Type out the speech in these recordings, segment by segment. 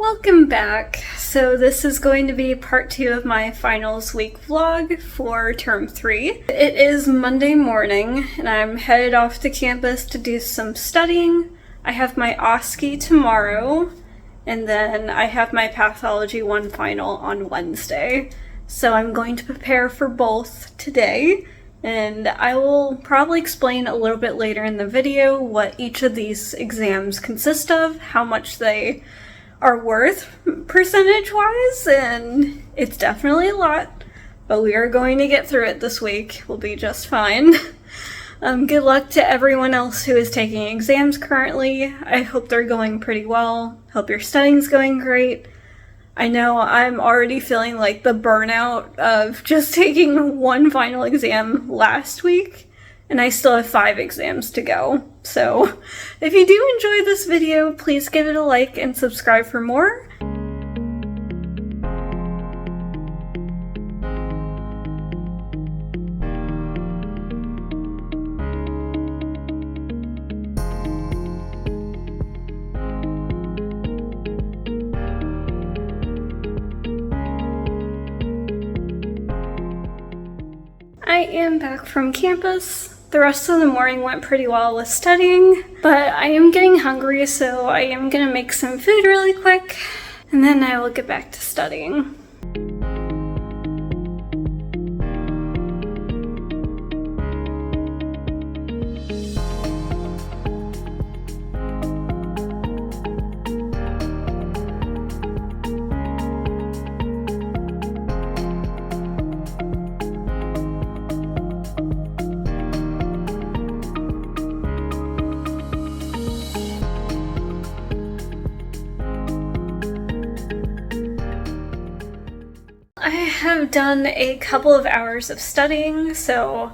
Welcome back. So this is going to be part 2 of my finals week vlog for term 3. It is Monday morning and I'm headed off to campus to do some studying. I have my OSCE tomorrow and then I have my Pathology I final on Wednesday. So I'm going to prepare for both today and I will probably explain a little bit later in the video what each of these exams consist of, how much they are worth percentage-wise, and it's definitely a lot, but we are going to get through it this week. We'll be just fine. Good luck to everyone else who is taking exams currently. I hope they're going pretty well. Hope your studying's going great. I know I'm already feeling like the burnout of just taking one final exam last week, and I still have 5 exams to go. So if you do enjoy this video, please give it a like and subscribe for more. I am back from campus. The rest of the morning went pretty well with studying, but I am getting hungry, so I am gonna make some food really quick, and then I will get back to studying. I have done a couple of hours of studying, so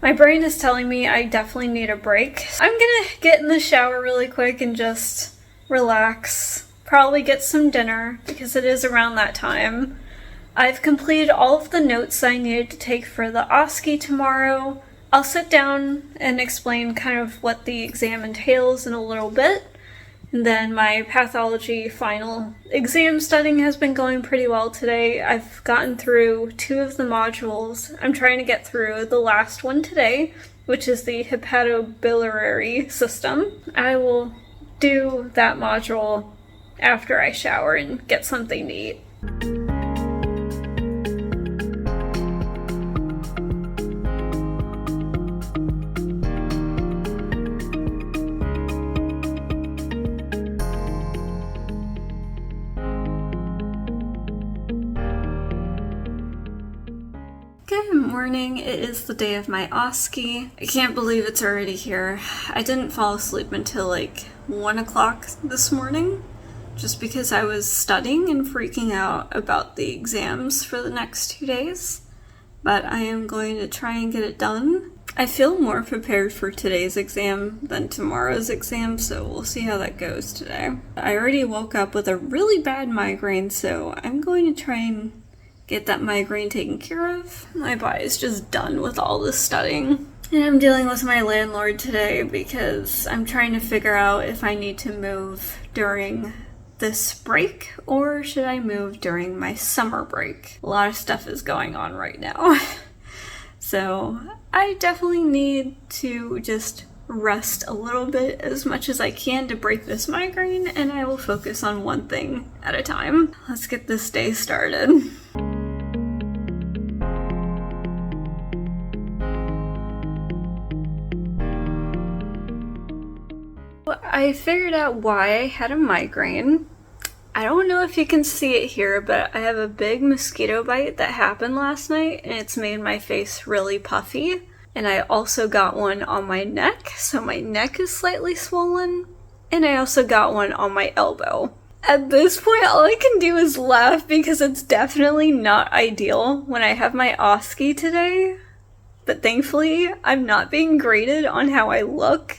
my brain is telling me I definitely need a break. I'm gonna get in the shower really quick and just relax, probably get some dinner because it is around that time. I've completed all of the notes I needed to take for the OSCE tomorrow. I'll sit down and explain kind of what the exam entails in a little bit. And then my pathology final exam studying has been going pretty well today. I've gotten through 2 of the modules. I'm trying to get through the last one today, which is the hepatobiliary system. I will do that module after I shower and get something to eat. Good morning, it is the day of my OSCE. I can't believe it's already here. I didn't fall asleep until like 1 o'clock this morning, just because I was studying and freaking out about the exams for the next 2 days. But I am going to try and get it done. I feel more prepared for today's exam than tomorrow's exam, so we'll see how that goes today. I already woke up with a really bad migraine, so I'm going to try and get that migraine taken care of. My body's just done with all this studying. And I'm dealing with my landlord today because I'm trying to figure out if I need to move during this break or should I move during my summer break. A lot of stuff is going on right now. So I definitely need to just rest a little bit as much as I can to break this migraine, and I will focus on one thing at a time. Let's get this day started. I figured out why I had a migraine. I don't know if you can see it here, but I have a big mosquito bite that happened last night and it's made my face really puffy. And I also got one on my neck, so my neck is slightly swollen. And I also got one on my elbow. At this point, all I can do is laugh because it's definitely not ideal when I have my OSCE today. But thankfully, I'm not being graded on how I look.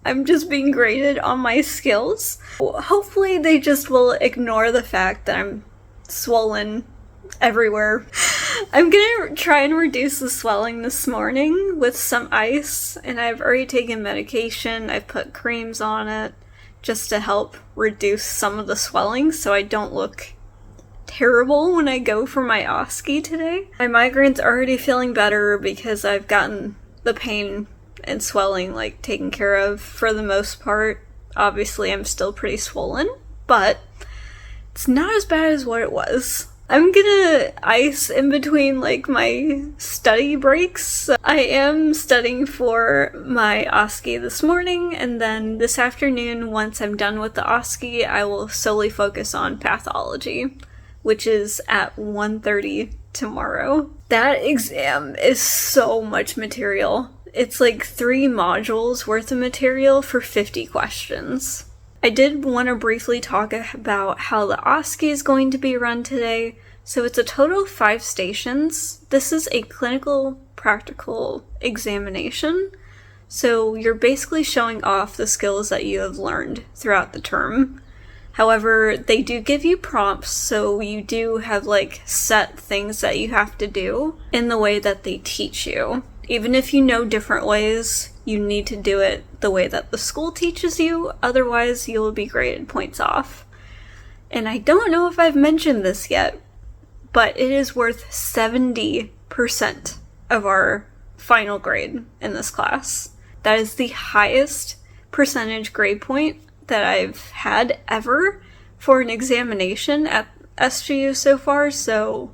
I'm just being graded on my skills. Hopefully they just will ignore the fact that I'm swollen everywhere. I'm gonna try and reduce the swelling this morning with some ice, and I've already taken medication. I've put creams on it, just to help reduce some of the swelling so I don't look terrible when I go for my OSCE today. My migraine's already feeling better because I've gotten the pain and swelling like taken care of for the most part. Obviously I'm still pretty swollen, but it's not as bad as what it was. I'm gonna ice in between like my study breaks. I am studying for my OSCE this morning, and then this afternoon, once I'm done with the OSCE, I will solely focus on pathology, which is at 1:30 tomorrow. That exam is so much material. It's like 3 modules worth of material for 50 questions. I did want to briefly talk about how the OSCE is going to be run today. So it's a total of 5 stations. This is a clinical practical examination. So you're basically showing off the skills that you have learned throughout the term. However, they do give you prompts, so you do have like set things that you have to do in the way that they teach you. Even if you know different ways, you need to do it the way that the school teaches you, otherwise you will be graded points off. And I don't know if I've mentioned this yet, but it is worth 70% of our final grade in this class. That is the highest percentage grade point that I've had ever for an examination at SGU so far, so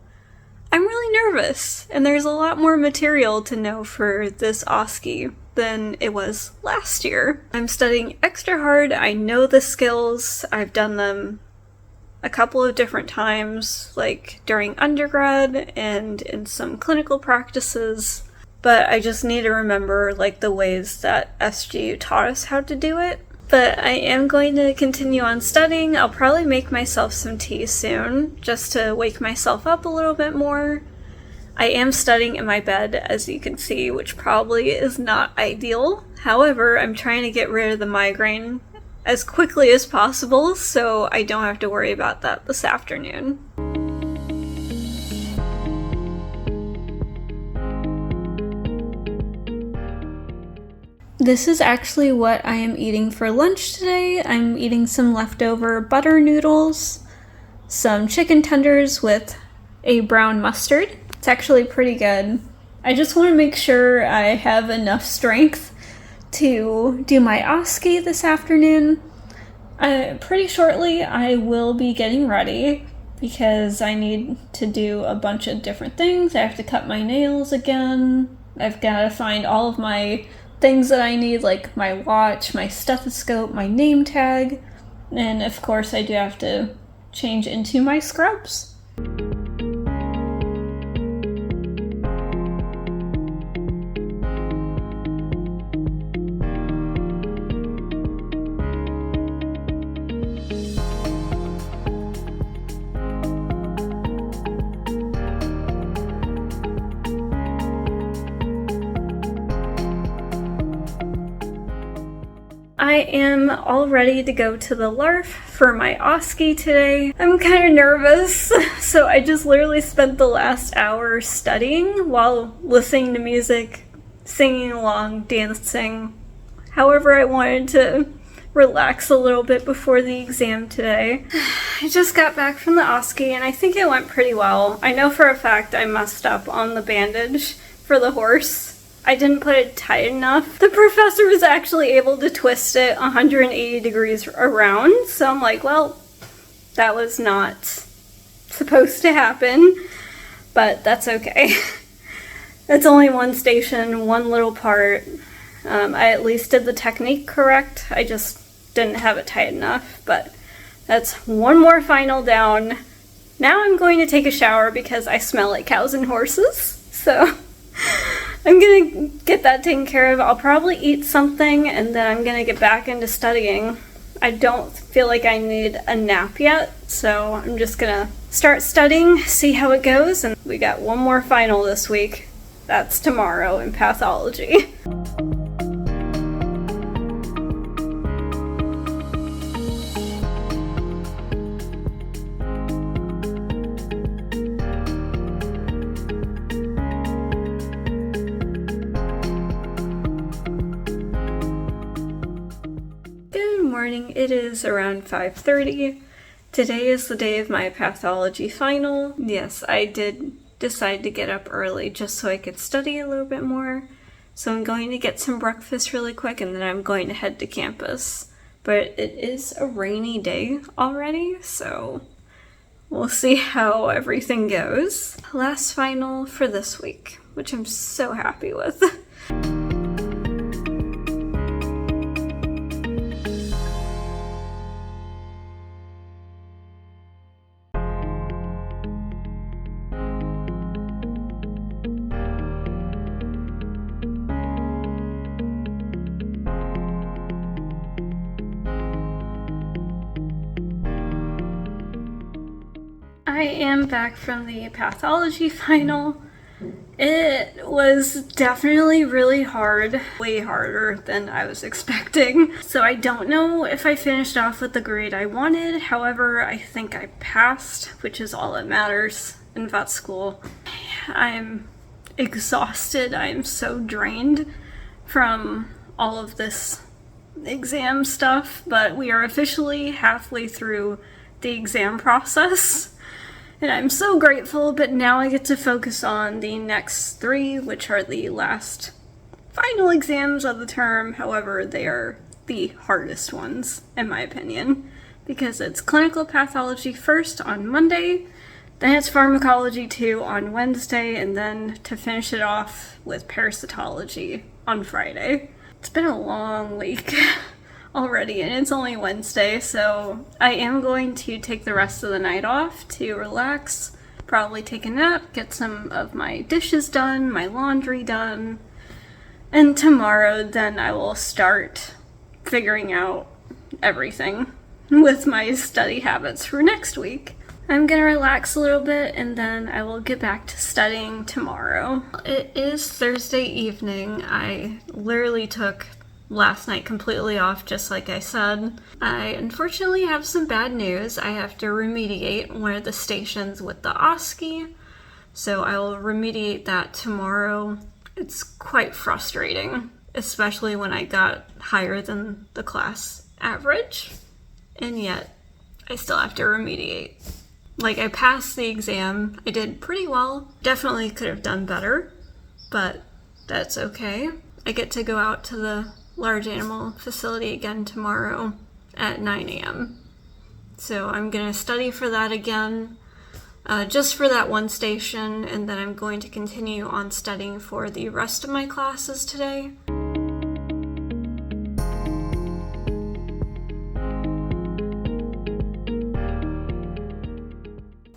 I'm really nervous, and there's a lot more material to know for this OSCE than it was last year. I'm studying extra hard. I know the skills. I've done them a couple of different times, like during undergrad and in some clinical practices, but I just need to remember like the ways that SGU taught us how to do it. But I am going to continue on studying. I'll probably make myself some tea soon, just to wake myself up a little bit more. I am studying in my bed, as you can see, which probably is not ideal. However, I'm trying to get rid of the migraine as quickly as possible, so I don't have to worry about that this afternoon. This is actually what I am eating for lunch today. I'm eating some leftover butter noodles, some chicken tenders with a brown mustard. It's actually pretty good. I just want to make sure I have enough strength to do my OSCE this afternoon. Pretty shortly I will be getting ready because I need to do a bunch of different things. I have to cut my nails again. I've got to find all of my things that I need, like my watch, my stethoscope, my name tag, and of course I do have to change into my scrubs. I am all ready to go to the LARF for my OSCE today. I'm kind of nervous, so I just literally spent the last hour studying while listening to music, singing along, dancing, however I wanted to relax a little bit before the exam today. I just got back from the OSCE and I think it went pretty well. I know for a fact I messed up on the bandage for the horse. I didn't put it tight enough. The professor was actually able to twist it 180 degrees around, so I'm like, well, that was not supposed to happen, but that's okay. It's only one station, one little part. I at least did the technique correct. I just didn't have it tight enough, but that's one more final down. Now I'm going to take a shower because I smell like cows and horses, so I'm gonna get that taken care of. I'll probably eat something and then I'm gonna get back into studying. I don't feel like I need a nap yet, so I'm just gonna start studying, see how it goes, and we got one more final this week. That's tomorrow in pathology. morning. It is around 5:30. Today is the day of my pathology final. Yes, I did decide to get up early just so I could study a little bit more. So I'm going to get some breakfast really quick and then I'm going to head to campus. But it is a rainy day already, so we'll see how everything goes. Last final for this week, which I'm so happy with. I am back from the pathology final. It was definitely really hard, way harder than I was expecting. So I don't know if I finished off with the grade I wanted. However, I think I passed, which is all that matters in vet school. I'm exhausted. I am so drained from all of this exam stuff, but we are officially halfway through the exam process. And I'm so grateful, but now I get to focus on the next 3, which are the last final exams of the term. However, they are the hardest ones, in my opinion, because it's clinical pathology first on Monday, then it's pharmacology 2 on Wednesday, and then to finish it off with parasitology on Friday. It's been a long week already, and it's only Wednesday, so I am going to take the rest of the night off to relax, probably take a nap, get some of my dishes done, my laundry done, and tomorrow then I will start figuring out everything with my study habits for next week. I'm gonna relax a little bit and then I will get back to studying tomorrow. It is Thursday evening. I literally took last night completely off, just like I said. I unfortunately have some bad news. I have to remediate one of the stations with the OSCE, so I will remediate that tomorrow. It's quite frustrating, especially when I got higher than the class average, and yet I still have to remediate. Like, I passed the exam, I did pretty well, definitely could have done better, but that's okay. I get to go out to the large animal facility again tomorrow at 9 a.m. So I'm going to study for that again, just for that one station, and then I'm going to continue on studying for the rest of my classes today.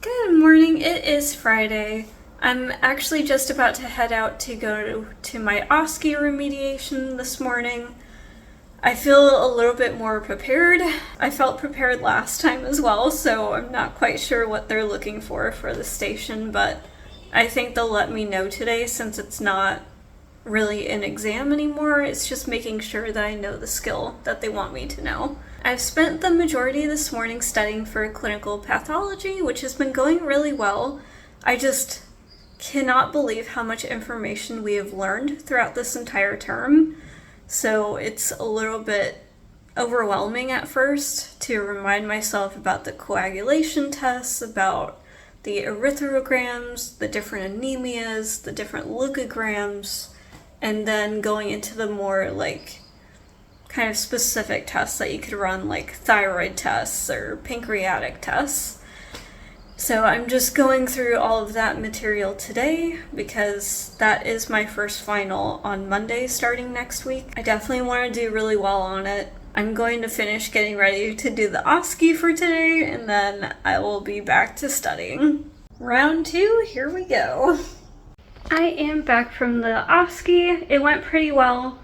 Good morning, it is Friday. I'm actually just about to head out to go to my OSCE remediation this morning. I feel a little bit more prepared. I felt prepared last time as well, so I'm not quite sure what they're looking for the station, but I think they'll let me know today since it's not really an exam anymore. It's just making sure that I know the skill that they want me to know. I've spent the majority of this morning studying for clinical pathology, which has been going really well. I just cannot believe how much information we have learned throughout this entire term. So it's a little bit overwhelming at first to remind myself about the coagulation tests, about the erythrograms, the different anemias, the different leukograms, and then going into the more like kind of specific tests that you could run, like thyroid tests or pancreatic tests. So I'm just going through all of that material today because that is my first final on Monday starting next week. I definitely want to do really well on it. I'm going to finish getting ready to do the OSCE for today, and then I will be back to studying. Round 2, here we go. I am back from the OSCE. It went pretty well.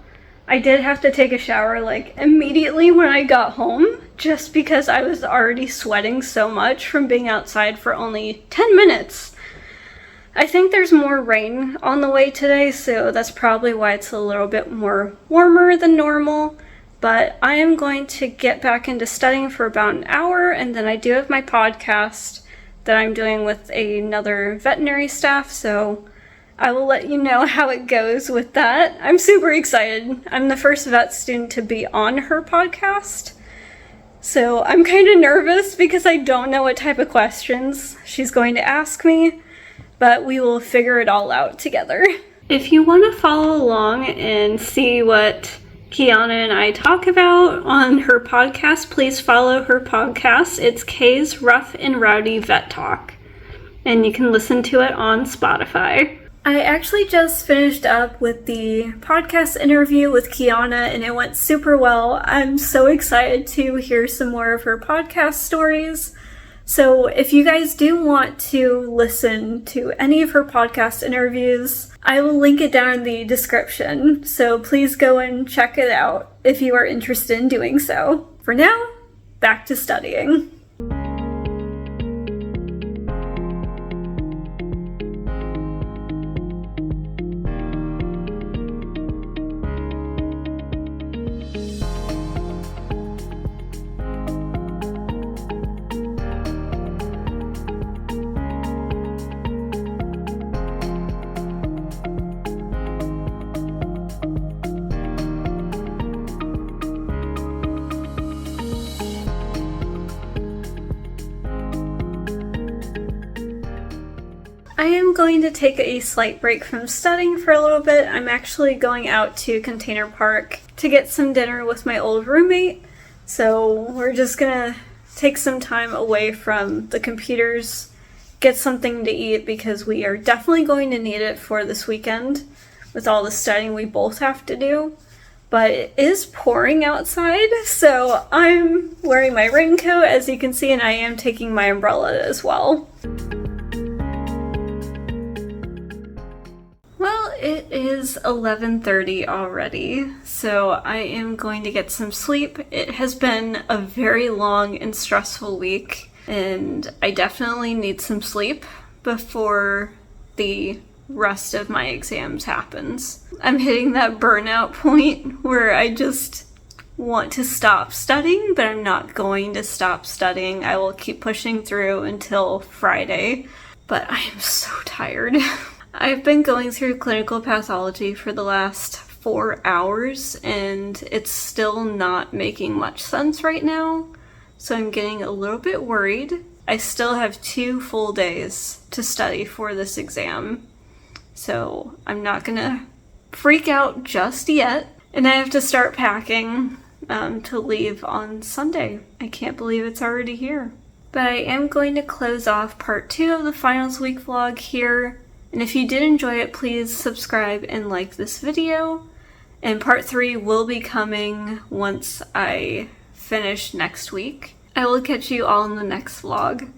I did have to take a shower like immediately when I got home, just because I was already sweating so much from being outside for only 10 minutes. I think there's more rain on the way today, so that's probably why it's a little bit more warmer than normal. But I am going to get back into studying for about an hour, and then I do have my podcast that I'm doing with another veterinary staff, so I will let you know how it goes with that. I'm super excited. I'm the first vet student to be on her podcast, So I'm kind of nervous because I don't know what type of questions she's going to ask me, but we will figure it all out together. If you want to follow along and see what Keyana and I talk about on her podcast, please follow her podcast. It's Kay's Ruff and Rowdy Vet Talk, and you can listen to it on Spotify. I actually just finished up with the podcast interview with Keyana, and it went super well. I'm so excited to hear some more of her podcast stories. So if you guys do want to listen to any of her podcast interviews, I will link it down in the description. So please go and check it out if you are interested in doing so. For now, back to studying. I am going to take a slight break from studying for a little bit. I'm actually going out to Container Park to get some dinner with my old roommate. So we're just gonna take some time away from the computers, get something to eat, because we are definitely going to need it for this weekend with all the studying we both have to do. But it is pouring outside, so I'm wearing my raincoat, as you can see, and I am taking my umbrella as well. Well, it is 11:30 already, so I am going to get some sleep. It has been a very long and stressful week, and I definitely need some sleep before the rest of my exams happens. I'm hitting that burnout point where I just want to stop studying, but I'm not going to stop studying. I will keep pushing through until Friday, but I am so tired. I've been going through clinical pathology for the last 4 hours, and it's still not making much sense right now, so I'm getting a little bit worried. I still have 2 full days to study for this exam, so I'm not gonna freak out just yet, and I have to start packing to leave on Sunday. I can't believe it's already here. But I am going to close off part 2 of the finals week vlog here. And if you did enjoy it, please subscribe and like this video. And part 3 will be coming once I finish next week. I will catch you all in the next vlog.